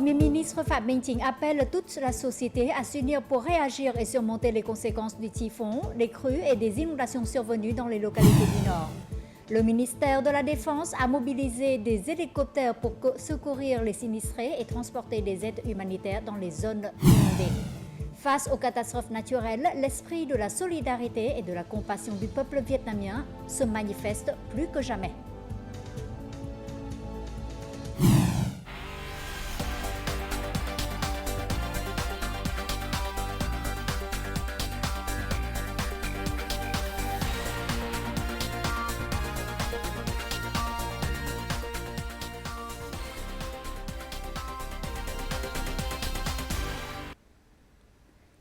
Premier ministre Phạm Minh Chính appelle toute la société à s'unir pour réagir et surmonter les conséquences du typhon, des crues et des inondations survenues dans les localités du Nord. Le ministère de la Défense a mobilisé des hélicoptères pour secourir les sinistrés et transporter des aides humanitaires dans les zones inondées. Face aux catastrophes naturelles, l'esprit de la solidarité et de la compassion du peuple vietnamien se manifeste plus que jamais.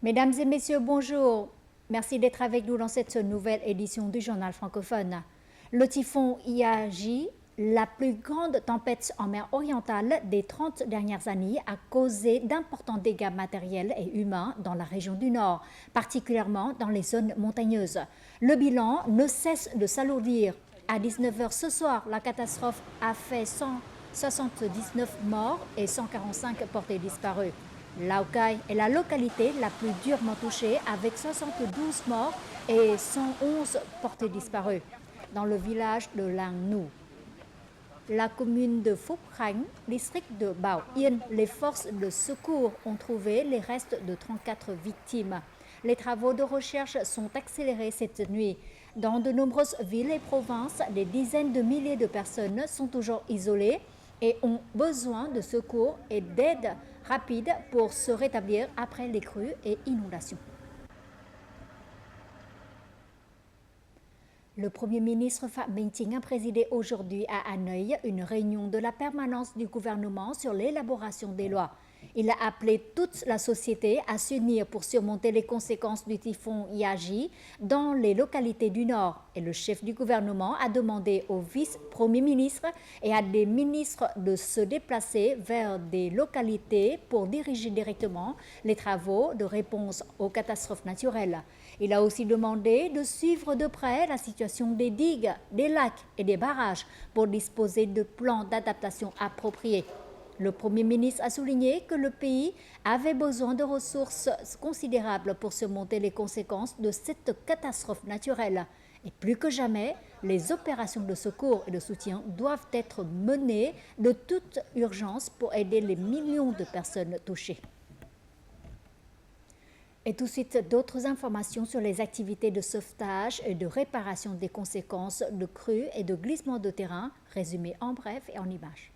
Mesdames et messieurs, bonjour. Merci d'être avec nous dans cette nouvelle édition du journal francophone. Le typhon Yagi, la plus grande tempête en mer orientale des 30 dernières années, a causé d'importants dégâts matériels et humains dans la région du Nord, particulièrement dans les zones montagneuses. Le bilan ne cesse de s'alourdir. À 19h ce soir, la catastrophe a fait 179 morts et 145 portés disparus. Lào Cai est la localité la plus durement touchée avec 72 morts et 111 portés disparus. Dans le village de Lang Nu, la commune de Phúc Khánh, district de Bảo Yên, les forces de secours ont trouvé les restes de 34 victimes. Les travaux de recherche sont accélérés cette nuit. Dans de nombreuses villes et provinces, des dizaines de milliers de personnes sont toujours isolées et ont besoin de secours et d'aide rapide pour se rétablir après les crues et inondations. Le Premier ministre Phạm Minh Chính a présidé aujourd'hui à Hanoï une réunion de la permanence du gouvernement sur l'élaboration des lois. Il a appelé toute la société à s'unir pour surmonter les conséquences du typhon Yagi dans les localités du Nord. Et le chef du gouvernement a demandé au vice-premier ministre et à des ministres de se déplacer vers des localités pour diriger directement les travaux de réponse aux catastrophes naturelles. Il a aussi demandé de suivre de près la situation des digues, des lacs et des barrages pour disposer de plans d'adaptation appropriés. Le Premier ministre a souligné que le pays avait besoin de ressources considérables pour surmonter les conséquences de cette catastrophe naturelle. Et plus que jamais, les opérations de secours et de soutien doivent être menées de toute urgence pour aider les millions de personnes touchées. Et tout de suite, d'autres informations sur les activités de sauvetage et de réparation des conséquences de crues et de glissements de terrain, résumées en bref et en images.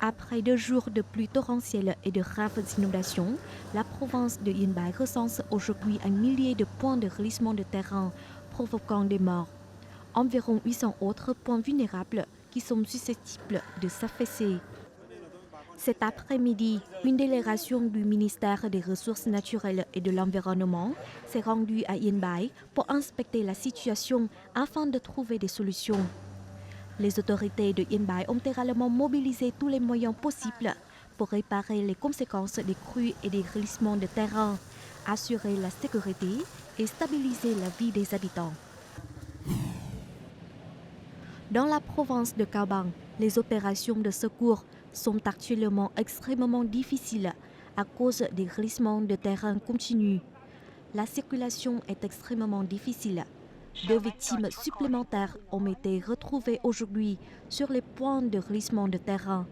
Après 2 jours de pluie torrentielle et de graves inondations, la province de Yên Bái recense aujourd'hui un millier de points de glissement de terrain provoquant des morts. Environ 800 autres points vulnérables qui sont susceptibles de s'affaisser. Cet après-midi, une délégation du ministère des Ressources naturelles et de l'Environnement s'est rendue à Yên Bái pour inspecter la situation afin de trouver des solutions. Les autorités de Yên Bái ont également mobilisé tous les moyens possibles pour réparer les conséquences des crues et des glissements de terrain, assurer la sécurité et stabiliser la vie des habitants. Dans la province de Cao Bằng, les opérations de secours sont actuellement extrêmement difficiles à cause des glissements de terrain continus. La circulation est extrêmement difficile. 2 victimes supplémentaires ont été retrouvées aujourd'hui sur les points de glissement de terrain.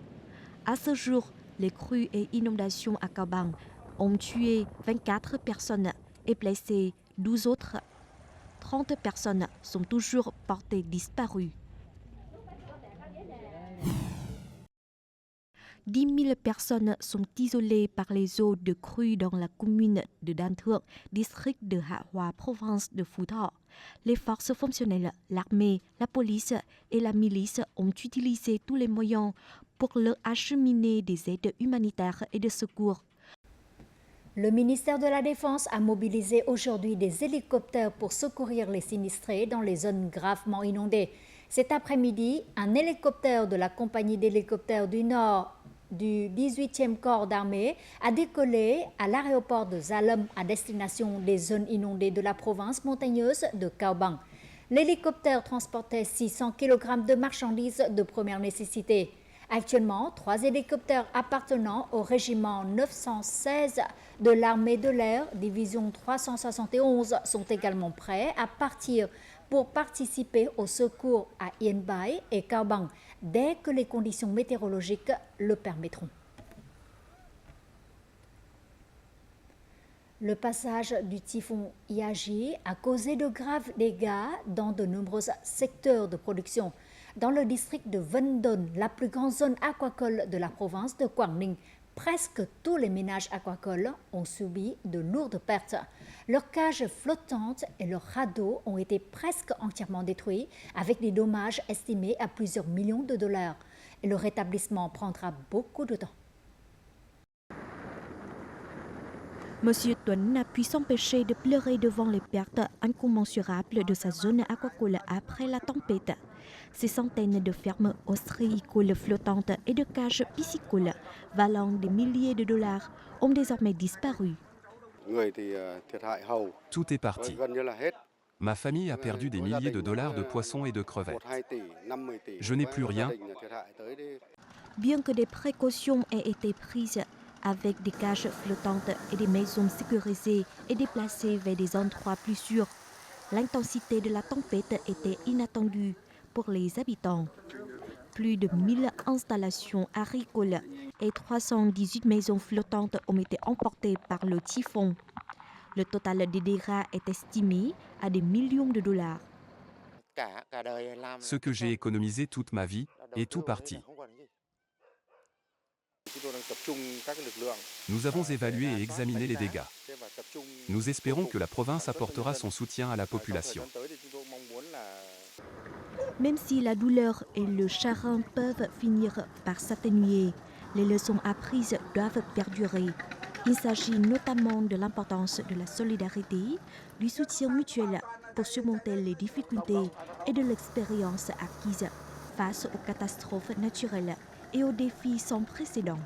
À ce jour, les crues et inondations à Cao Bằng ont tué 24 personnes et blessé 12 autres. 30 personnes sont toujours portées disparues. 10 000 personnes sont isolées par les eaux de crue dans la commune de Dan Thượng, district de Hạ Hòa, province de Phú Thọ. Les forces fonctionnelles, l'armée, la police et la milice ont utilisé tous les moyens pour leur acheminer des aides humanitaires et de secours. Le ministère de la Défense a mobilisé aujourd'hui des hélicoptères pour secourir les sinistrés dans les zones gravement inondées. Cet après-midi, un hélicoptère de la compagnie d'hélicoptères du Nord du 18e corps d'armée a décollé à l'aéroport de Gia-Lâm à destination des zones inondées de la province montagneuse de Cao Bằng. L'hélicoptère transportait 600 kg de marchandises de première nécessité. Actuellement, 3 hélicoptères appartenant au régiment 916 de l'armée de l'air, division 371, sont également prêts à partir pour participer au secours à Yên Bái et Cao Bằng dès que les conditions météorologiques le permettront. Le passage du typhon Yagi a causé de graves dégâts dans de nombreux secteurs de production. Dans le district de Vân Đồn, la plus grande zone aquacole de la province de Quảng Ninh, presque tous les ménages aquacoles ont subi de lourdes pertes. Leurs cages flottantes et leurs radeaux ont été presque entièrement détruits, avec des dommages estimés à plusieurs millions de dollars. Et le rétablissement prendra beaucoup de temps. Monsieur Tuấn n'a pu s'empêcher de pleurer devant les pertes incommensurables de sa zone aquacole après la tempête. Ces centaines de fermes ostréicoles flottantes et de cages piscicoles valant des milliers de dollars ont désormais disparu. Tout est parti. Ma famille a perdu des milliers de dollars de poissons et de crevettes. Je n'ai plus rien. Bien que des précautions aient été prises avec des cages flottantes et des maisons sécurisées et déplacées vers des endroits plus sûrs, l'intensité de la tempête était inattendue pour les habitants. Plus de 1000 installations agricoles et 318 maisons flottantes ont été emportées par le typhon. Le total des dégâts est estimé à des millions de dollars. Ce que j'ai économisé toute ma vie est tout parti. Nous avons évalué et examiné les dégâts. Nous espérons que la province apportera son soutien à la population. Même si la douleur et le chagrin peuvent finir par s'atténuer, les leçons apprises doivent perdurer. Il s'agit notamment de l'importance de la solidarité, du soutien mutuel pour surmonter les difficultés et de l'expérience acquise face aux catastrophes naturelles et aux défis sans précédent.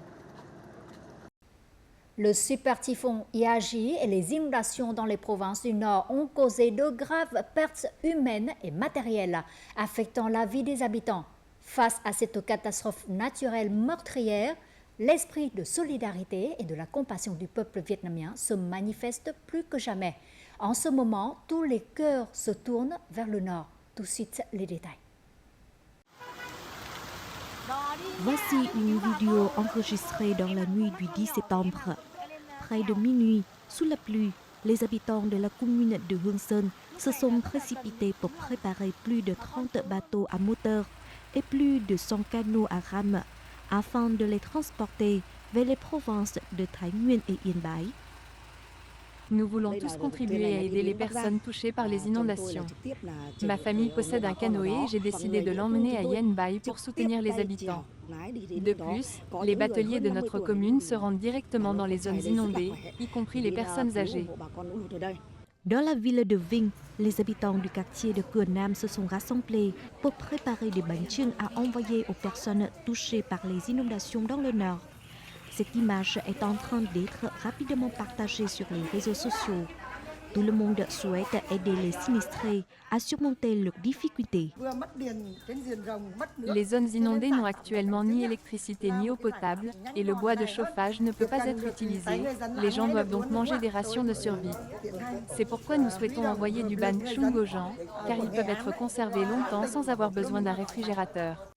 Le super typhon Yagi et les inondations dans les provinces du Nord ont causé de graves pertes humaines et matérielles, affectant la vie des habitants. Face à cette catastrophe naturelle meurtrière, l'esprit de solidarité et de la compassion du peuple vietnamien se manifeste plus que jamais. En ce moment, tous les cœurs se tournent vers le Nord. Tout de suite, les détails. Voici une vidéo enregistrée dans la nuit du 10 septembre. Près de minuit, sous la pluie, les habitants de la commune de Hương Sơn se sont précipités pour préparer plus de 30 bateaux à moteur et plus de 100 canots à rames afin de les transporter vers les provinces de Thái Nguyên et Yên Bái. Nous voulons tous contribuer à aider les personnes touchées par les inondations. Ma famille possède un canoë et j'ai décidé de l'emmener à Yên Bái pour soutenir les habitants. De plus, les bateliers de notre commune se rendent directement dans les zones inondées, y compris les personnes âgées. Dans la ville de Vinh, les habitants du quartier de Cửa Nam se sont rassemblés pour préparer des bánh chưng à envoyer aux personnes touchées par les inondations dans le nord. Cette image est en train d'être rapidement partagée sur les réseaux sociaux. Tout le monde souhaite aider les sinistrés à surmonter leurs difficultés. Les zones inondées n'ont actuellement ni électricité ni eau potable et le bois de chauffage ne peut pas être utilisé. Les gens doivent donc manger des rations de survie. C'est pourquoi nous souhaitons envoyer du bánh chung aux gens, car ils peuvent être conservés longtemps sans avoir besoin d'un réfrigérateur.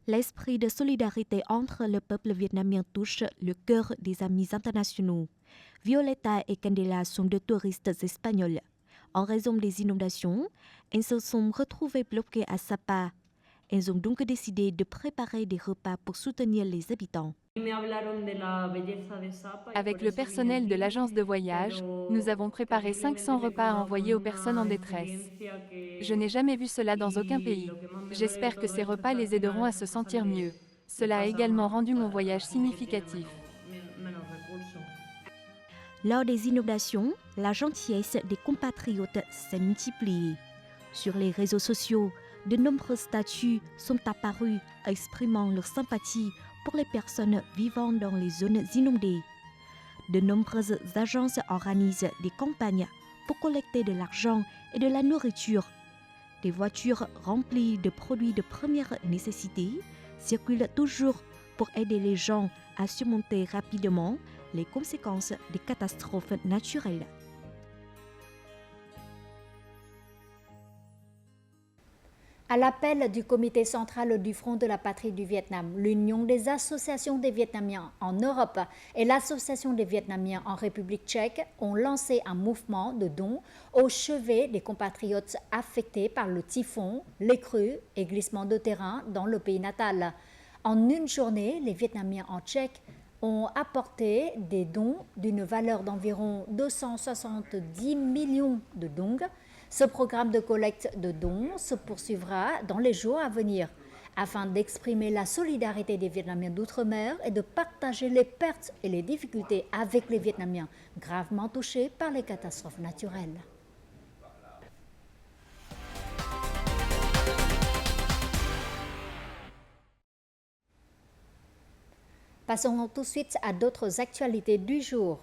L'esprit de solidarité entre le peuple vietnamien touche le cœur des amis internationaux. Violeta et Candela sont deux touristes espagnols. En raison des inondations, elles se sont retrouvées bloquées à Sapa. Elles ont donc décidé de préparer des repas pour soutenir les habitants. Avec le personnel de l'agence de voyage, nous avons préparé 500 repas à envoyer aux personnes en détresse. Je n'ai jamais vu cela dans aucun pays. J'espère que ces repas les aideront à se sentir mieux. Cela a également rendu mon voyage significatif. Lors des inondations, la gentillesse des compatriotes s'est multipliée. Sur les réseaux sociaux, de nombreux statuts sont apparus exprimant leur sympathie pour les personnes vivant dans les zones inondées. De nombreuses agences organisent des campagnes pour collecter de l'argent et de la nourriture. Des voitures remplies de produits de première nécessité circulent toujours pour aider les gens à surmonter rapidement les conséquences des catastrophes naturelles. À l'appel du comité central du Front de la Patrie du Vietnam, l'Union des associations des Vietnamiens en Europe et l'Association des Vietnamiens en République tchèque ont lancé un mouvement de dons au chevet des compatriotes affectés par le typhon, les crues et glissements de terrain dans le pays natal. En une journée, les Vietnamiens en Tchèque ont apporté des dons d'une valeur d'environ 270 millions de dong. Ce programme de collecte de dons se poursuivra dans les jours à venir afin d'exprimer la solidarité des Vietnamiens d'outre-mer et de partager les pertes et les difficultés avec les Vietnamiens gravement touchés par les catastrophes naturelles. Passons tout de suite à d'autres actualités du jour.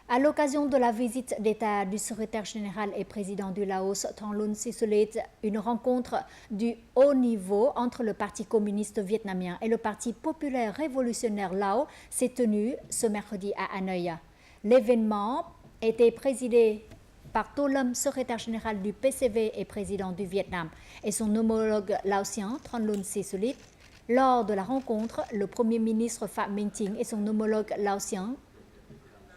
À l'occasion de la visite d'État du secrétaire général et président du Laos, Thongloun Sisoulith, une rencontre du haut niveau entre le Parti communiste vietnamien et le Parti populaire révolutionnaire Lao s'est tenue ce mercredi à Hanoï. L'événement était présidé par To Lam, secrétaire général du PCV et président du Vietnam, et son homologue laotien, Thongloun Sisoulith. Lors de la rencontre, le Premier ministre Phạm Minh Chính et son homologue laotien,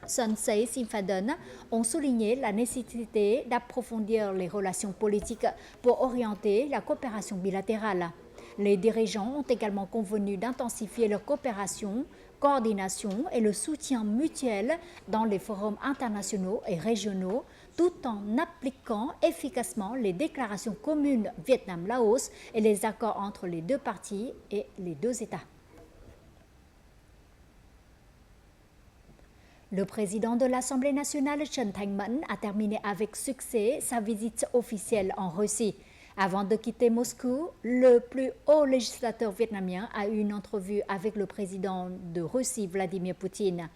Son Say Simphaden, ont souligné la nécessité d'approfondir les relations politiques pour orienter la coopération bilatérale. Les dirigeants ont également convenu d'intensifier leur coopération, coordination et le soutien mutuel dans les forums internationaux et régionaux, tout en appliquant efficacement les déclarations communes Vietnam-Laos et les accords entre les deux parties et les deux États. Le président de l'Assemblée nationale, Trần Thanh Mẫn, a terminé avec succès sa visite officielle en Russie. Avant de quitter Moscou, le plus haut législateur vietnamien a eu une entrevue avec le président de Russie, Vladimir Poutine.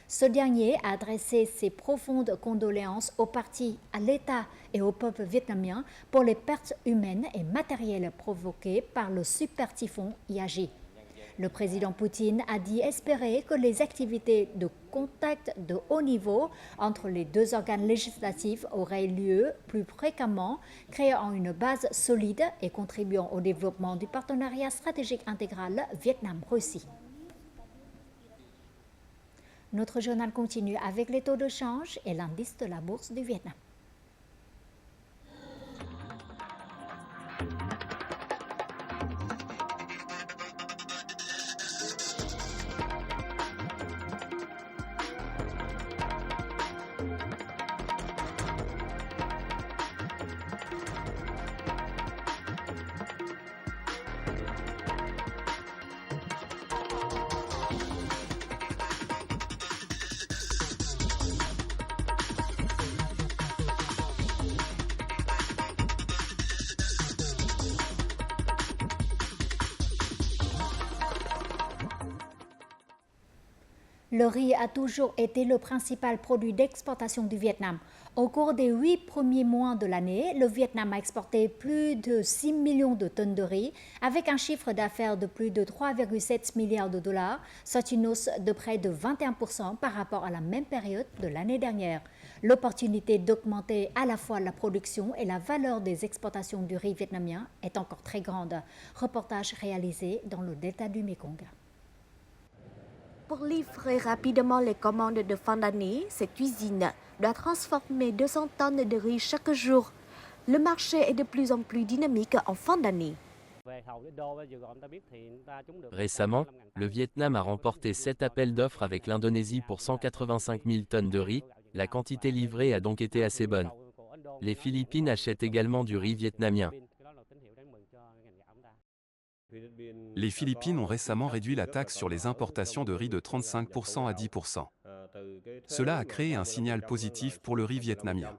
Ce dernier a adressé ses profondes condoléances au parti, à l'État et au peuple vietnamien pour les pertes humaines et matérielles provoquées par le super typhon Yagi. Le président Poutine a dit espérer que les activités de contact de haut niveau entre les deux organes législatifs auraient lieu plus fréquemment, créant une base solide et contribuant au développement du partenariat stratégique intégral Vietnam-Russie. Notre journal continue avec les taux de change et l'indice de la bourse du Vietnam. Le riz a toujours été le principal produit d'exportation du Vietnam. Au cours des 8 premiers mois de l'année, le Vietnam a exporté plus de 6 millions de tonnes de riz, avec un chiffre d'affaires de plus de 3,7 milliards de dollars, soit une hausse de près de 21% par rapport à la même période de l'année dernière. L'opportunité d'augmenter à la fois la production et la valeur des exportations du riz vietnamien est encore très grande. Reportage réalisé dans le delta du Mekong. Pour livrer rapidement les commandes de fin d'année, cette usine doit transformer 200 tonnes de riz chaque jour. Le marché est de plus en plus dynamique en fin d'année. Récemment, le Vietnam a remporté 7 appels d'offres avec l'Indonésie pour 185 000 tonnes de riz. La quantité livrée a donc été assez bonne. Les Philippines achètent également du riz vietnamien. Les Philippines ont récemment réduit la taxe sur les importations de riz de 35% à 10%. Cela a créé un signal positif pour le riz vietnamien.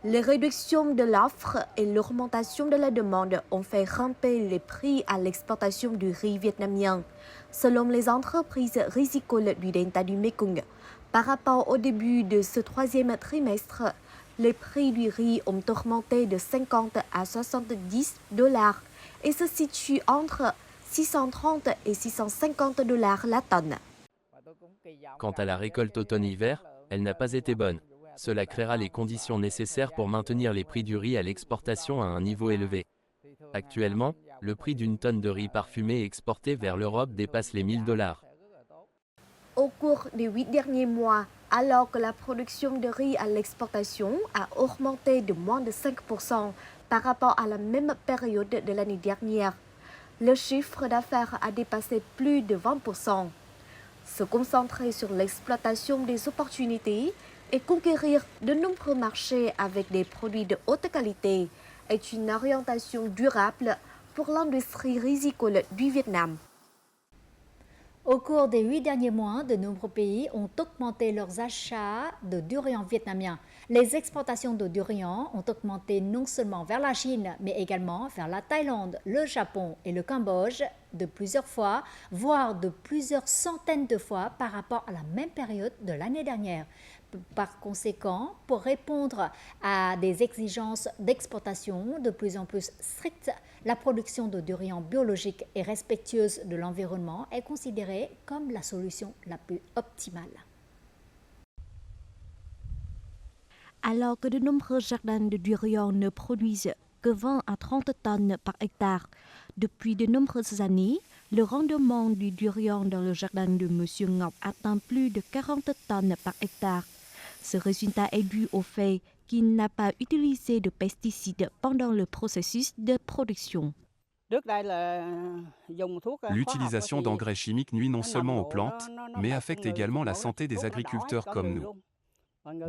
Les réductions de l'offre et l'augmentation de la demande ont fait grimper les prix à l'exportation du riz vietnamien. Selon les entreprises rizicoles du delta du Mekong, par rapport au début de ce troisième trimestre, les prix du riz ont augmenté de 50 à 70 $ et se situent entre 630 et 650 $ la tonne. Quant à la récolte automne-hiver, elle n'a pas été bonne. Cela créera les conditions nécessaires pour maintenir les prix du riz à l'exportation à un niveau élevé. Actuellement, le prix d'une tonne de riz parfumé exporté vers l'Europe dépasse les 1000 $. Au cours des 8 derniers mois, alors que la production de riz à l'exportation a augmenté de moins de 5% par rapport à la même période de l'année dernière, le chiffre d'affaires a dépassé plus de 20%. Se concentrer sur l'exploitation des opportunités et conquérir de nombreux marchés avec des produits de haute qualité est une orientation durable pour l'industrie rizicole du Vietnam. Au cours des 8 derniers mois, de nombreux pays ont augmenté leurs achats de durian vietnamien. Les exportations de durian ont augmenté non seulement vers la Chine, mais également vers la Thaïlande, le Japon et le Cambodge de plusieurs fois, voire de plusieurs centaines de fois par rapport à la même période de l'année dernière. Par conséquent, pour répondre à des exigences d'exportation de plus en plus strictes, la production de durian biologique et respectueuse de l'environnement est considérée comme la solution la plus optimale. Alors que de nombreux jardins de durian ne produisent que 20 à 30 tonnes par hectare, depuis de nombreuses années, le rendement du durian dans le jardin de M. Ngọc atteint plus de 40 tonnes par hectare. Ce résultat est dû au fait qu'il n'a pas utilisé de pesticides pendant le processus de production. L'utilisation d'engrais chimiques nuit non seulement aux plantes, mais affecte également la santé des agriculteurs comme nous.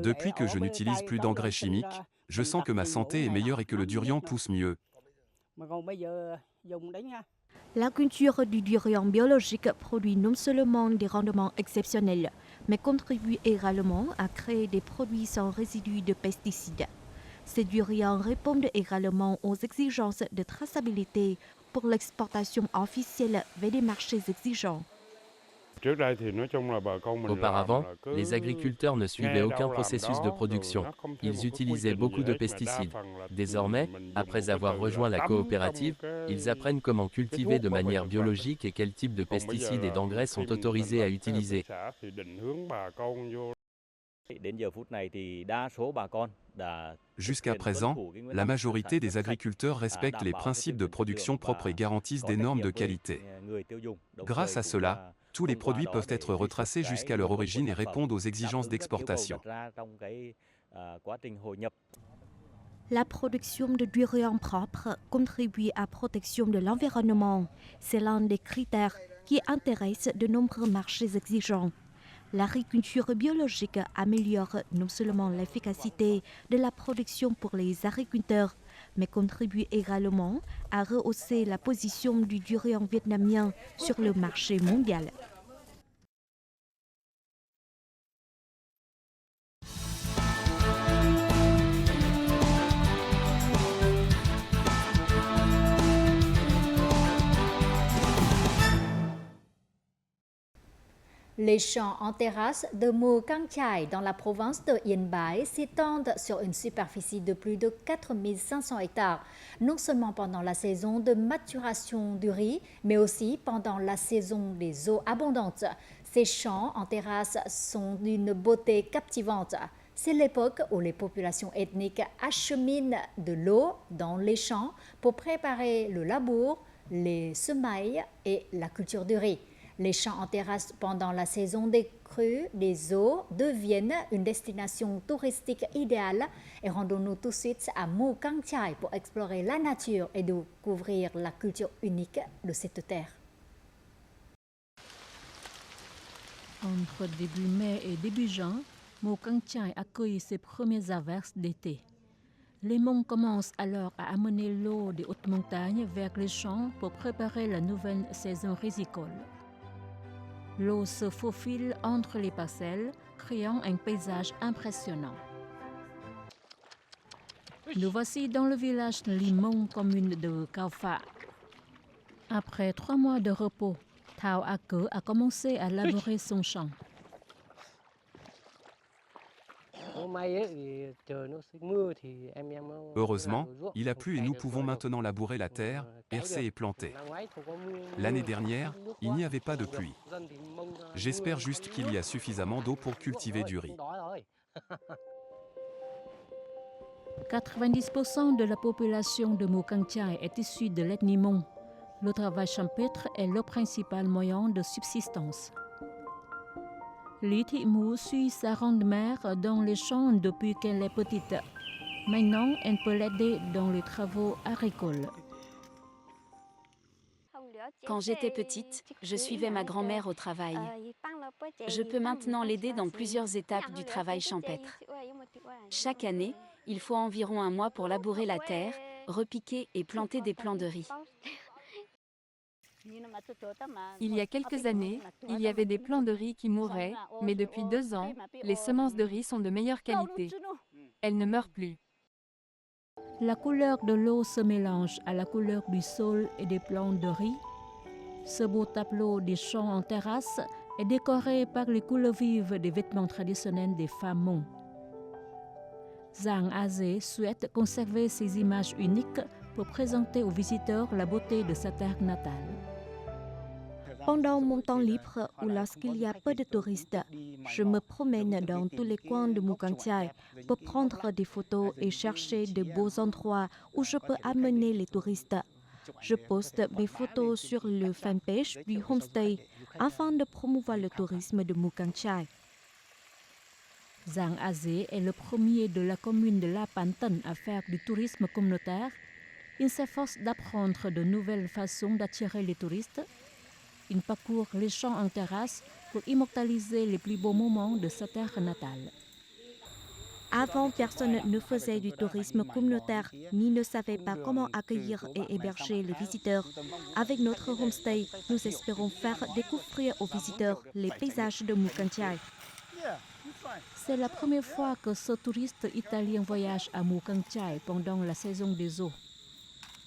Depuis que je n'utilise plus d'engrais chimiques, je sens que ma santé est meilleure et que le durian pousse mieux. La culture du durian biologique produit non seulement des rendements exceptionnels, mais contribue également à créer des produits sans résidus de pesticides. Ces durians répondent également aux exigences de traçabilité pour l'exportation officielle vers des marchés exigeants. Auparavant, les agriculteurs ne suivaient aucun processus de production. Ils utilisaient beaucoup de pesticides. Désormais, après avoir rejoint la coopérative, ils apprennent comment cultiver de manière biologique et quel type de pesticides et d'engrais sont autorisés à utiliser. Jusqu'à présent, la majorité des agriculteurs respectent les principes de production propres et garantissent des normes de qualité. Grâce à cela, tous les produits peuvent être retracés jusqu'à leur origine et répondent aux exigences d'exportation. La production de durian propre contribue à la protection de l'environnement. C'est l'un des critères qui intéresse de nombreux marchés exigeants. L'agriculture biologique améliore non seulement l'efficacité de la production pour les agriculteurs, mais contribue également à rehausser la position du durian vietnamien sur le marché mondial. Les champs en terrasse de Mù Cang Chải dans la province de Yên Bái s'étendent sur une superficie de plus de 4500 hectares, non seulement pendant la saison de maturation du riz, mais aussi pendant la saison des eaux abondantes. Ces champs en terrasse sont d'une beauté captivante. C'est l'époque où les populations ethniques acheminent de l'eau dans les champs pour préparer le labour, les semailles et la culture du riz. Les champs en terrasse pendant la saison des crues des eaux deviennent une destination touristique idéale et rendons-nous tout de suite à Mù Cang Chải pour explorer la nature et découvrir la culture unique de cette terre. Entre début mai et début juin, Mù Cang Chải accueille ses premières averses d'été. Les monts commencent alors à amener l'eau des hautes montagnes vers les champs pour préparer la nouvelle saison rizicole. L'eau se faufile entre les parcelles, créant un paysage impressionnant. Nous voici dans le village de Limong, commune de Cao Pha. Après 3 mois de repos, Thao A Cơ a commencé à labourer son champ. Heureusement, il a plu et nous pouvons maintenant labourer la terre, herser et planter. L'année dernière, il n'y avait pas de pluie. J'espère juste qu'il y a suffisamment d'eau pour cultiver du riz. 90% de la population de Mukang Chai est issue de l'ethnie Hmong. Le travail champêtre est le principal moyen de subsistance. Lý Thị Mù suit sa grand-mère dans les champs depuis qu'elle est petite. Maintenant, elle peut l'aider dans les travaux agricoles. Quand j'étais petite, je suivais ma grand-mère au travail. Je peux maintenant l'aider dans plusieurs étapes du travail champêtre. Chaque année, il faut environ un mois pour labourer la terre, repiquer et planter des plants de riz. Il y a quelques années, il y avait des plants de riz qui mouraient, mais depuis 2 ans, les semences de riz sont de meilleure qualité. Elles ne meurent plus. La couleur de l'eau se mélange à la couleur du sol et des plants de riz. Ce beau tableau des champs en terrasse est décoré par les couleurs vives des vêtements traditionnels des femmes Hmong. Zhang Azé souhaite conserver ces images uniques pour présenter aux visiteurs la beauté de sa terre natale. Pendant mon temps libre ou lorsqu'il y a peu de touristes, je me promène dans tous les coins de Mukang Chai pour prendre des photos et chercher de beaux endroits où je peux amener les touristes. Je poste mes photos sur le fanpage du homestay afin de promouvoir le tourisme de Mukang Chai. Zhang Azé est le premier de la commune de La Pantan à faire du tourisme communautaire. Il s'efforce d'apprendre de nouvelles façons d'attirer les touristes. Il parcourt les champs en terrasse pour immortaliser les plus beaux moments de sa terre natale. Avant, personne ne faisait du tourisme communautaire ni ne savait pas comment accueillir et héberger les visiteurs. Avec notre homestay, nous espérons faire découvrir aux visiteurs les paysages de Mukang Chai. C'est la première fois que ce touriste italien voyage à Mukang Chai pendant la saison des eaux.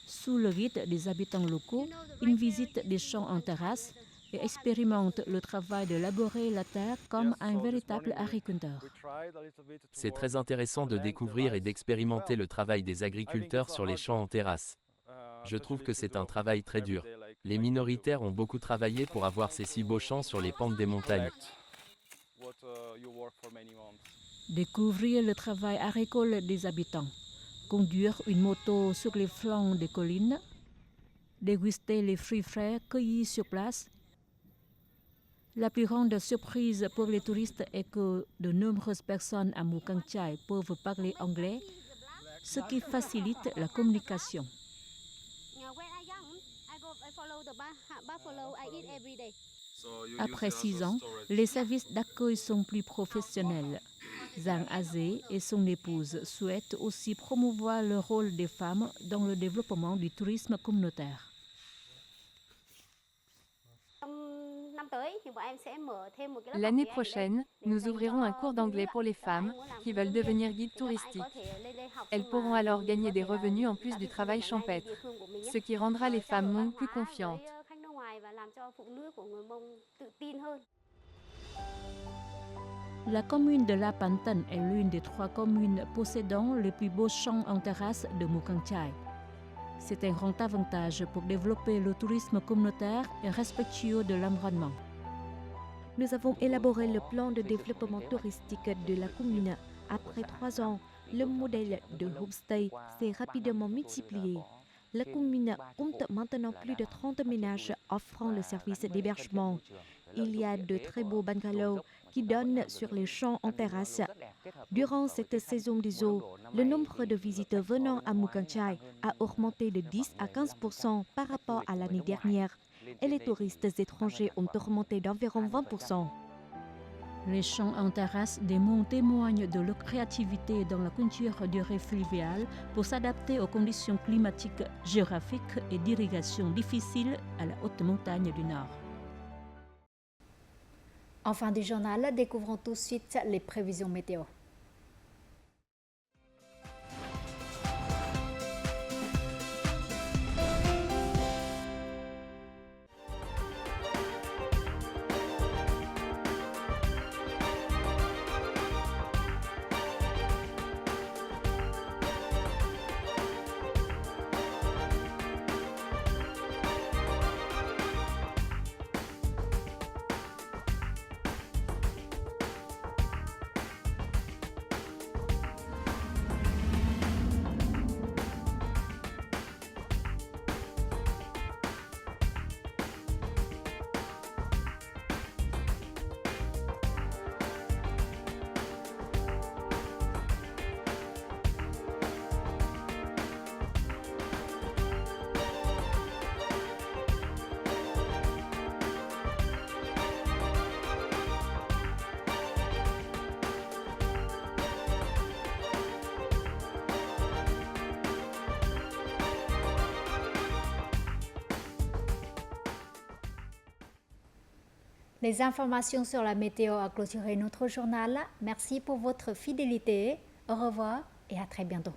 Sous le guide des habitants locaux, il visite des champs en terrasse et expérimente le travail de labourer la terre comme un véritable agriculteur. C'est très intéressant de découvrir et d'expérimenter le travail des agriculteurs sur les champs en terrasse. Je trouve que c'est un travail très dur. Les minoritaires ont beaucoup travaillé pour avoir ces si beaux champs sur les pentes des montagnes. Découvrir le travail agricole des habitants, conduire une moto sur les flancs des collines, déguster les fruits frais cueillis sur place. La plus grande surprise pour les touristes est que de nombreuses personnes à Mukang Chai peuvent parler anglais, ce qui facilite la communication. Après 6 ans, les services d'accueil sont plus professionnels. Zhang Azé et son épouse souhaitent aussi promouvoir le rôle des femmes dans le développement du tourisme communautaire. L'année prochaine, nous ouvrirons un cours d'anglais pour les femmes qui veulent devenir guides touristiques. Elles pourront alors gagner des revenus en plus du travail champêtre, ce qui rendra les femmes Hmong plus confiantes. La commune de La Pantan est l'une des 3 communes possédant les plus beaux champs en terrasse de Mukang Chai. C'est un grand avantage pour développer le tourisme communautaire et respectueux de l'environnement. Nous avons élaboré le plan de développement touristique de la commune. Après 3 ans, le modèle de homestay s'est rapidement multiplié. La commune compte maintenant plus de 30 ménages offrant le service d'hébergement. Il y a de très beaux bungalows qui donnent sur les champs en terrasse. Durant cette saison des eaux, le nombre de visiteurs venant à Mukang Chai a augmenté de 10 à 15% par rapport à l'année dernière et les touristes étrangers ont augmenté d'environ 20%. Les champs en terrasse des monts témoignent de leur créativité dans la culture du riz fluvial pour s'adapter aux conditions climatiques, géographiques et d'irrigation difficiles à la haute montagne du Nord. En fin du journal, découvrons tout de suite les prévisions météo. Les informations sur la météo a clôturé notre journal. Merci pour votre fidélité. Au revoir et à très bientôt.